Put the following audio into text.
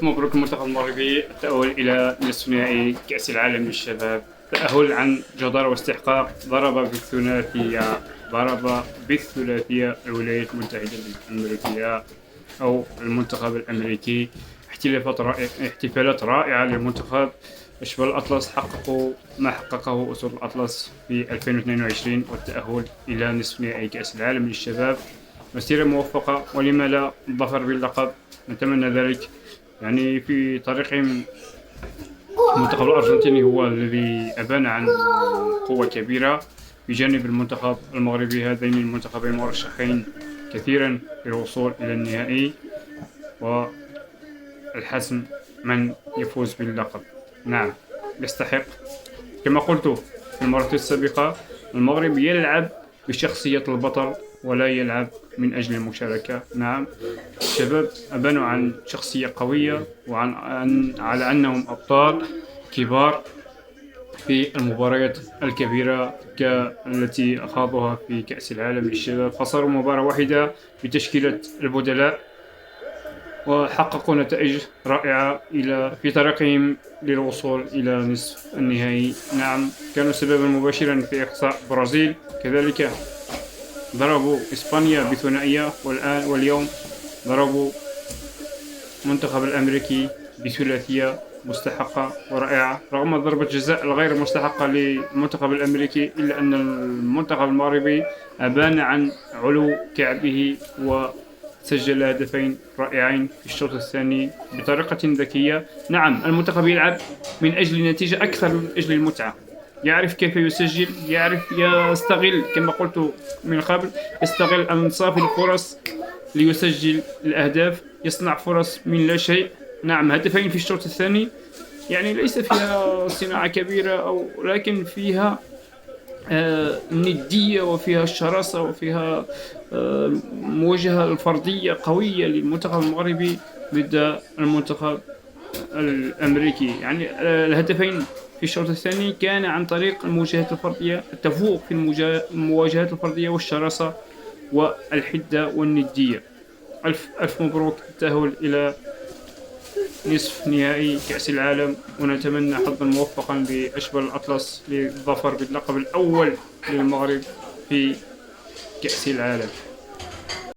ألف مبروك المنتخب المغربي التأهل إلى نصف نهائي كأس العالم للشباب. تأهل عن جدارة واستحقاق. ضرب بالثلاثية الولايات المتحدة الأمريكية أو المنتخب الأمريكي. احتفالات رائعة للمنتخب. أشبال الأطلس حققوا ما حققه أسود الأطلس في 2022 والتأهل إلى نصف نهائي كأس العالم للشباب. مسيرة موفقة، ولما لا الظفر باللقب، نتمنى ذلك. يعني في طريقهم المنتخب الأرجنتيني هو الذي أبان عن قوة كبيرة بجانب المنتخب المغربي. هذين المنتخبين مرشحين كثيرا للوصول إلى النهائي والحسم من يفوز باللقب. نعم، يستحق. كما قلت في المرة السابقة، المغرب يلعب بشخصية البطل ولا يلعب من أجل المشاركة. نعم، الشباب أبانوا عن شخصية قوية على أنهم أبطال كبار في المباريات الكبيرة التي خاضوها في كأس العالم للشباب. خسروا مباراة واحدة بتشكيلة البدلاء وحققوا نتائج رائعة في طريقهم للوصول إلى نصف النهائي. نعم، كانوا سببا مباشرا في إقصاء البرازيل، كذلك ضربوا إسبانيا بثنائية، واليوم ضربوا المنتخب الأمريكي بثلاثية مستحقة ورائعة، رغم ضربة الجزاء الغير مستحقة للمنتخب الأمريكي، إلا أن المنتخب المغربي أبان عن علو كعبه وسجل هدفين رائعين في الشوط الثاني بطريقة ذكية. نعم، المنتخب يلعب من أجل النتيجة أكثر من أجل المتعة. يعرف كيف يسجل، يعرف يستغل، كما قلت من قبل، يستغل أنصاف الفرص ليسجل الأهداف، يصنع فرص من لا شيء. نعم، هدفين في الشوط الثاني، يعني ليس فيها صناعة كبيرة لكن فيها ندية وفيها شراسة وفيها مواجهة الفردية قوية للمنتخب المغربي ضد المنتخب الأمريكي. يعني الهدفين في الشوط الثاني كان عن طريق المواجهات الفردية، التفوق في المواجهات الفردية والشراسة والحدة والندية. ألف مبروك التأهل إلى نصف نهائي كأس العالم، ونتمنى حظا موفقا لأشبال الأطلس للظفر باللقب الأول للمغرب في كأس العالم.